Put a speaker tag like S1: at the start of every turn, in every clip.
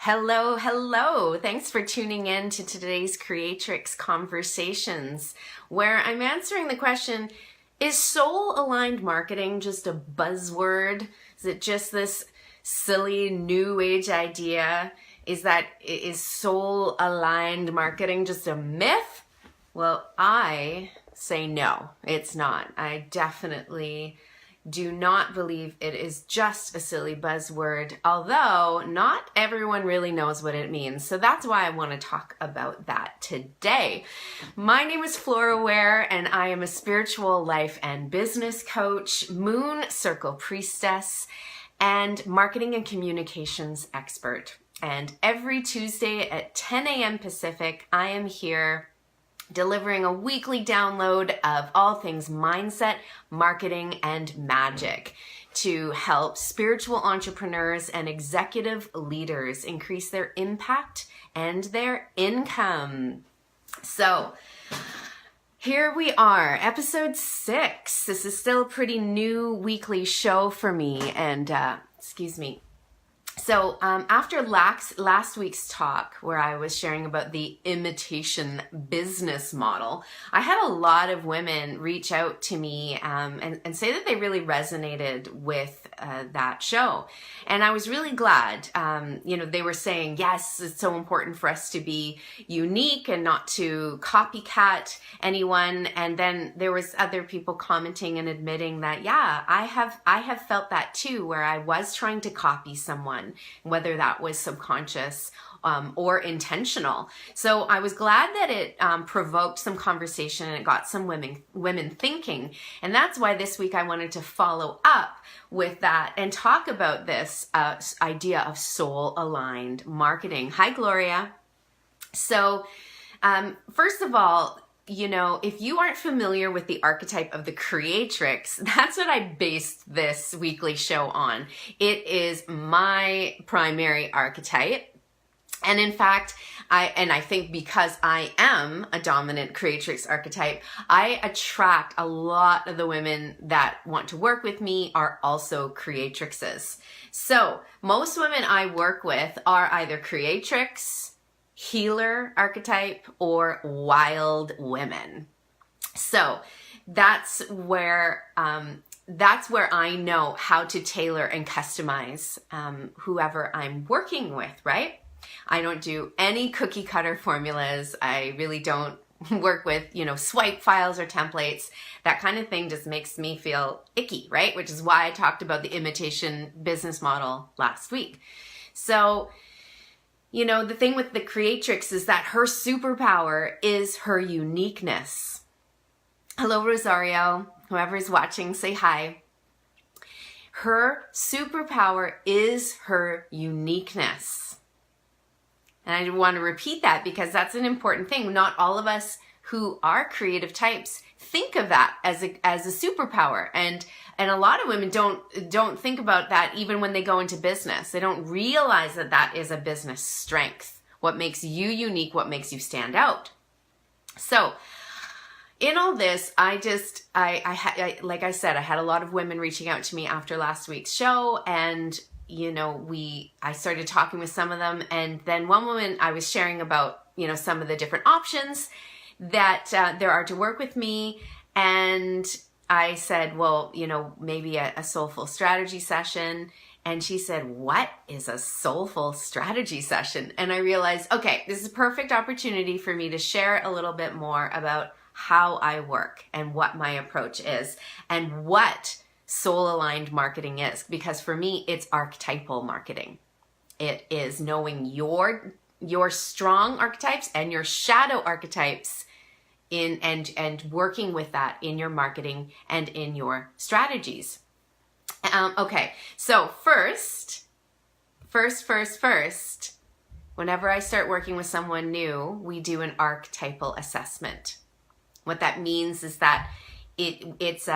S1: Hello, hello. Thanks for tuning in to today's Creatrix Conversations, where I'm answering the question, is soul-aligned marketing just a buzzword? Is it just this silly new age idea? Is soul-aligned marketing just a myth? Well, I say no, it's not. I definitely do not believe it is just a silly buzzword, although not everyone really knows what it means. So that's why I want to talk about that today. My name is Flora Ware, and I am a spiritual life and business coach, moon circle priestess, and marketing and communications expert. And every Tuesday at 10 a.m. Pacific, I am here delivering a weekly download of all things mindset, marketing, and magic to help spiritual entrepreneurs and executive leaders increase their impact and their income. So here we are, episode 6. This is still a pretty new weekly show for me, and So after last week's talk, where I was sharing about the imitation business model, I had a lot of women reach out to me and say that they really resonated with that show. And I was really glad. They were saying, yes, it's so important for us to be unique and not to copycat anyone. And then there was other people commenting and admitting that, yeah, I have felt that too, where I was trying to copy someone, whether that was subconscious or intentional. So I was glad that it provoked some conversation and it got some women thinking. And that's why this week I wanted to follow up with that and talk about this idea of soul-aligned marketing. Hi, Gloria. So first of all, if you aren't familiar with the archetype of the Creatrix, that's what I based this weekly show on. It is my primary archetype. And in fact, I think because I am a dominant Creatrix archetype, I attract a lot of the women that want to work with me are also Creatrixes. So most women I work with are either Creatrix, healer archetype, or wild women. So that's where I know how to tailor and customize whoever I'm working with, right? I don't do any cookie cutter formulas. I really don't work with, swipe files or templates. That kind of thing just makes me feel icky, right? Which is why I talked about the imitation business model last week. So, the thing with the Creatrix is that her superpower is her uniqueness. Hello, Rosario. Whoever is watching, say hi. Her superpower is her uniqueness. And I want to repeat that because that's an important thing. Not all of us who are creative types think of that as a superpower. And a lot of women don't think about that even when they go into business. They don't realize that that is a business strength. What makes you unique, what makes you stand out. So in all this, like I said, I had a lot of women reaching out to me after last week's show, and I started talking with some of them, and then one woman I was sharing about, some of the different options that there are to work with me. And I said, well, maybe a soulful strategy session. And she said, what is a soulful strategy session? And I realized, okay, this is a perfect opportunity for me to share a little bit more about how I work and what my approach is and what soul-aligned marketing is, because for me, it's archetypal marketing. It is knowing your strong archetypes and your shadow archetypes and working with that in your marketing and in your strategies. Okay, so first, whenever I start working with someone new, we do an archetypal assessment. What that means is that it's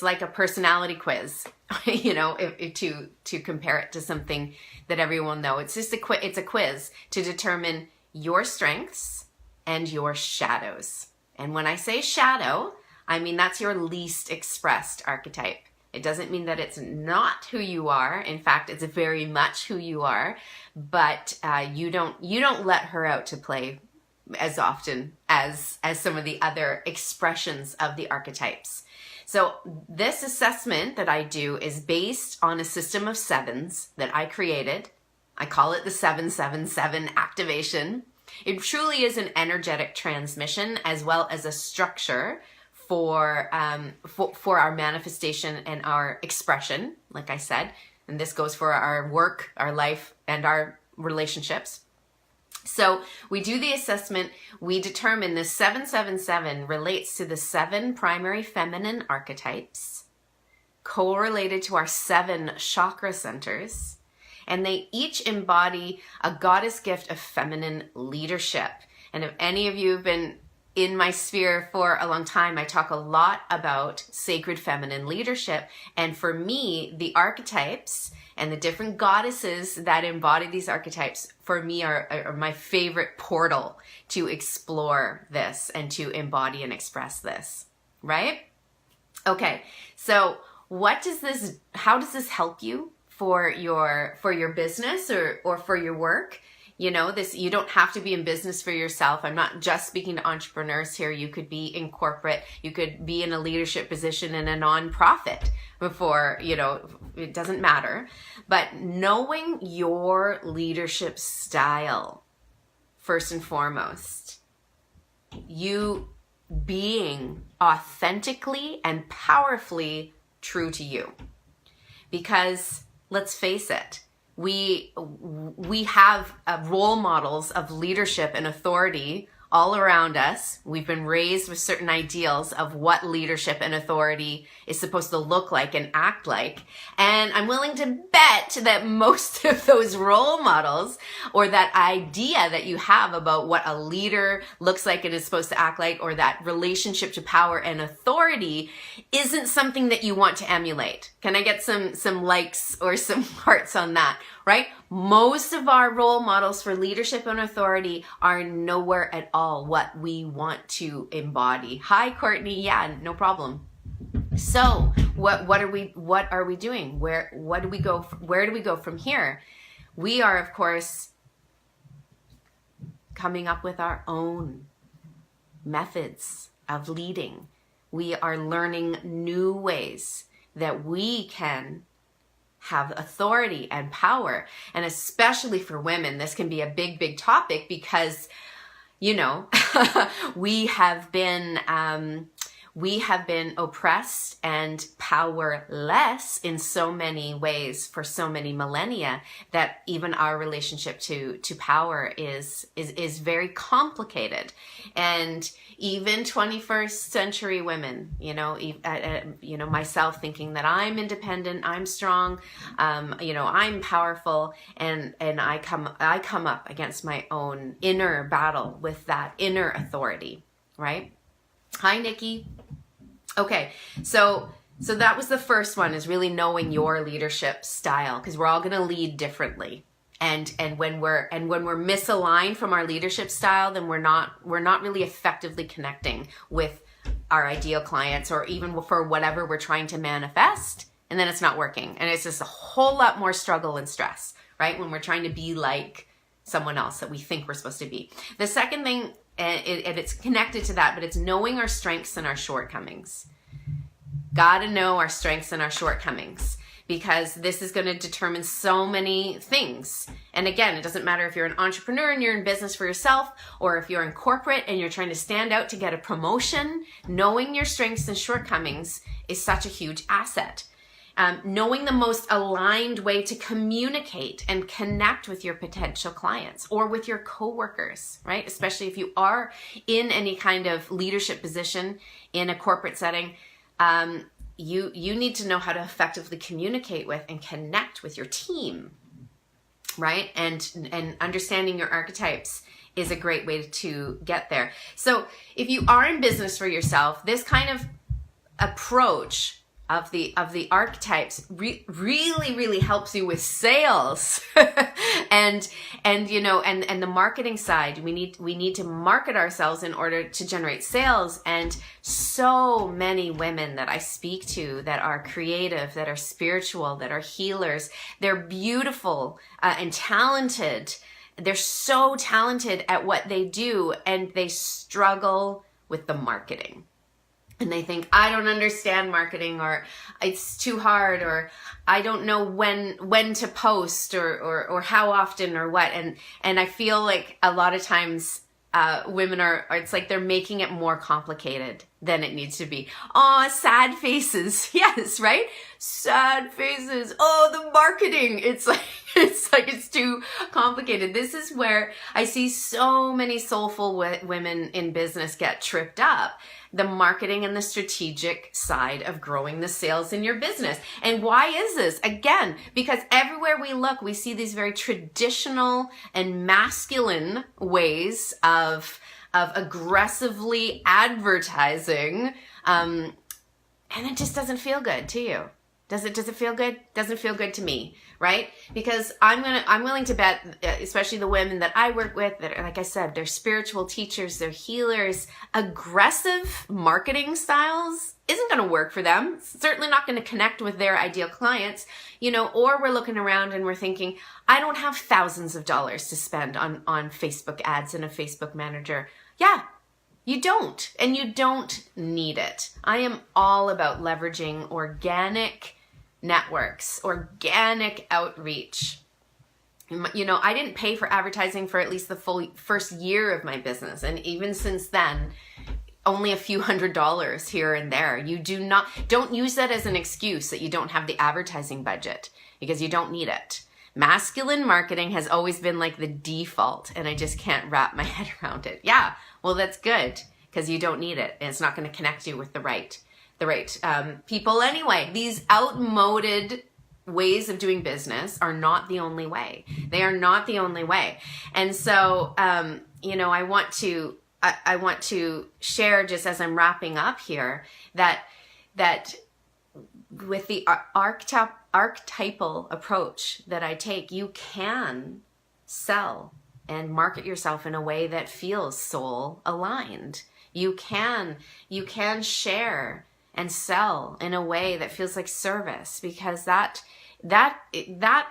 S1: like a personality quiz, to compare it to something that everyone knows. It's just it's a quiz to determine your strengths and your shadows. And when I say shadow, I mean that's your least expressed archetype. It doesn't mean that it's not who you are. In fact, it's very much who you are, but you don't let her out to play as often as some of the other expressions of the archetypes. So this assessment that I do is based on a system of sevens that I created. I call it the 777 activation. It truly is an energetic transmission as well as a structure for our manifestation and our expression, like I said. And this goes for our work, our life, and our relationships. So we do the assessment, we determine the 777 relates to the 7 primary feminine archetypes, correlated to our 7 chakra centers, and they each embody a goddess gift of feminine leadership. And if any of you have been in my sphere for a long time, I talk a lot about sacred feminine leadership. And for me, the archetypes and the different goddesses that embody these archetypes, for me, are my favorite portal to explore this and to embody and express this, right? Okay, so how does this help you for your business or for your work? You know, you don't have to be in business for yourself. I'm not just speaking to entrepreneurs here. You could be in corporate. You could be in a leadership position in a nonprofit before, it doesn't matter. But knowing your leadership style, first and foremost, you being authentically and powerfully true to you. Because let's face it, we have role models of leadership and authority all around us. We've been raised with certain ideals of what leadership and authority is supposed to look like and act like. And I'm willing to bet that most of those role models, or that idea that you have about what a leader looks like and is supposed to act like, or that relationship to power and authority, isn't something that you want to emulate. Can I get some likes or some hearts on that, right? Most of our role models for leadership and authority are nowhere at all what we want to embody. Hi, Courtney. Yeah, no problem. So what are we doing? Where do we go from here? We are, of course, coming up with our own methods of leading. We are learning new ways that we can have authority and power. And especially for women, this can be a big, big topic because, we have been oppressed and powerless in so many ways for so many millennia that even our relationship to power is very complicated. And even 21st century women, myself thinking that I'm independent, I'm strong, I'm powerful, and I come up against my own inner battle with that inner authority, right? Hi, Nikki. Okay, so that was the first one, is really knowing your leadership style, because we're all going to lead differently. And when we're misaligned from our leadership style, then we're not really effectively connecting with our ideal clients, or even for whatever we're trying to manifest, and then it's not working. And it's just a whole lot more struggle and stress, right? When we're trying to be like someone else that we think we're supposed to be. The second thing, and it's connected to that, but it's knowing our strengths and our shortcomings. Gotta know our strengths and our shortcomings, because this is going to determine so many things. And again, it doesn't matter if you're an entrepreneur and you're in business for yourself, or if you're in corporate and you're trying to stand out to get a promotion. Knowing your strengths and shortcomings is such a huge asset. Knowing the most aligned way to communicate and connect with your potential clients or with your coworkers, right? Especially if you are in any kind of leadership position in a corporate setting, you need to know how to effectively communicate with and connect with your team, right? And understanding your archetypes is a great way to get there. So if you are in business for yourself, this kind of approach of the archetypes really helps you with sales. and the marketing side, we need to market ourselves in order to generate sales. And so many women that I speak to that are creative, that are spiritual, that are healers, they're beautiful and talented. They're so talented at what they do, and they struggle with the marketing. And they think, I don't understand marketing, or it's too hard, or I don't know when to post, or how often, or what. And I feel like a lot of times women are, it's like they're making it more complicated than it needs to be. Oh, sad faces. Yes, right? Sad faces. Oh, the marketing. It's like it's too complicated. This is where I see so many soulful women in business get tripped up. The marketing and the strategic side of growing the sales in your business. And why is this? Again, because everywhere we look, we see these very traditional and masculine ways of aggressively advertising, and it just doesn't feel good to you. Does it feel good? Doesn't feel good to me, right? Because I'm willing to bet, especially the women that I work with, that are, like I said, they're spiritual teachers, they're healers, aggressive marketing styles isn't going to work for them. It's certainly not going to connect with their ideal clients, or we're looking around and we're thinking, I don't have thousands of dollars to spend on Facebook ads and a Facebook manager. Yeah. You don't, and you don't need it. I am all about leveraging organic networks, organic outreach. I didn't pay for advertising for at least the full first year of my business. And even since then, only a few $100s here and there. You don't use that as an excuse that you don't have the advertising budget, because you don't need it. Masculine marketing has always been like the default, and I just can't wrap my head around it. Yeah, well, that's good, because you don't need it, and it's not going to connect you with the right people anyway. These outmoded ways of doing business are not the only way. They are not the only way. And so, I want to share, just as I'm wrapping up here, that with the archetypal approach that I take, you can sell and market yourself in a way that feels soul aligned. You can share and sell in a way that feels like service, because that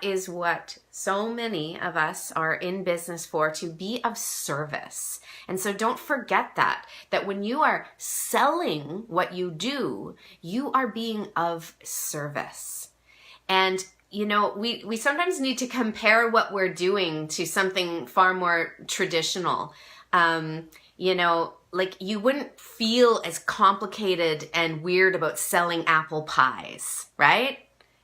S1: is what so many of us are in business for, to be of service. And so don't forget that when you are selling what you do, you are being of service. And we sometimes need to compare what we're doing to something far more traditional. Like you wouldn't feel as complicated and weird about selling apple pies, right?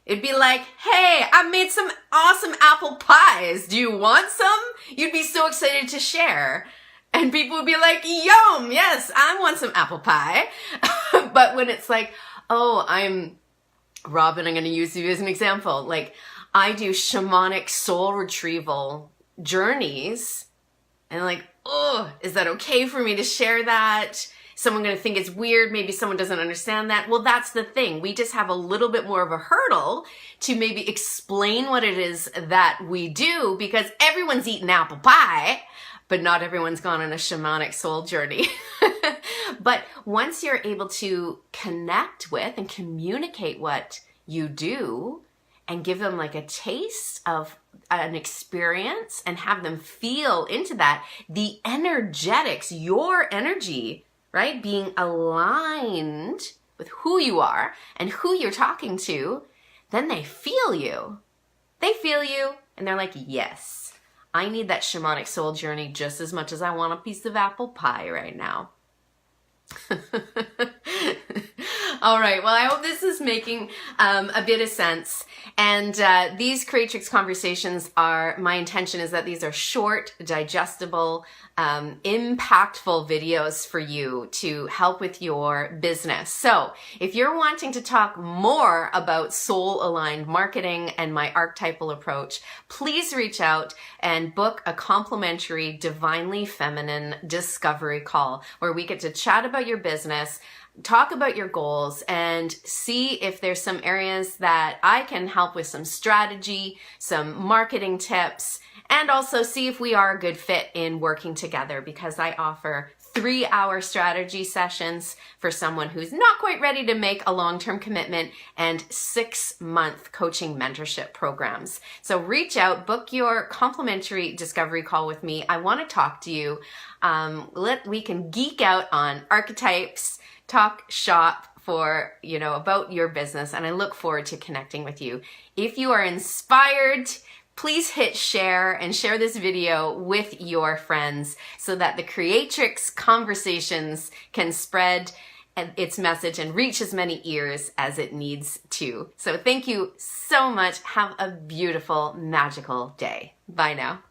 S1: It'd be like, hey, I made some awesome apple pies. Do you want some? You'd be so excited to share. And people would be like, yum, yes, I want some apple pie. But when it's like, oh, Robin, I'm going to use you as an example. Like, I do shamanic soul retrieval journeys. And like, oh, is that okay for me to share that? Someone going to think it's weird. Maybe someone doesn't understand that. Well, that's the thing. We just have a little bit more of a hurdle to maybe explain what it is that we do, because everyone's eaten apple pie, but not everyone's gone on a shamanic soul journey. But once you're able to connect with and communicate what you do and give them like a taste of an experience and have them feel into that, the energetics, your energy, right, being aligned with who you are and who you're talking to, then they feel you. They feel you, and they're like, yes, I need that shamanic soul journey just as much as I want a piece of apple pie right now. All right. Well, I hope this is making a bit of sense. And these Creatrix Conversations my intention is that these are short, digestible, impactful videos for you to help with your business. So if you're wanting to talk more about soul-aligned marketing and my archetypal approach, please reach out and book a complimentary Divinely Feminine discovery call where we get to chat about your business, talk about your goals and see if there's some areas that I can help with some strategy, some marketing tips, and also see if we are a good fit in working together, because I offer 3-hour strategy sessions for someone who's not quite ready to make a long-term commitment, and 6-month coaching mentorship programs. So reach out, book your complimentary discovery call with me. I want to talk to you. We can geek out on archetypes, talk shop for, about your business, and I look forward to connecting with you. If you are inspired, please hit share and share this video with your friends so that the Creatrix Conversations can spread its message and reach as many ears as it needs to. So thank you so much. Have a beautiful, magical day. Bye now.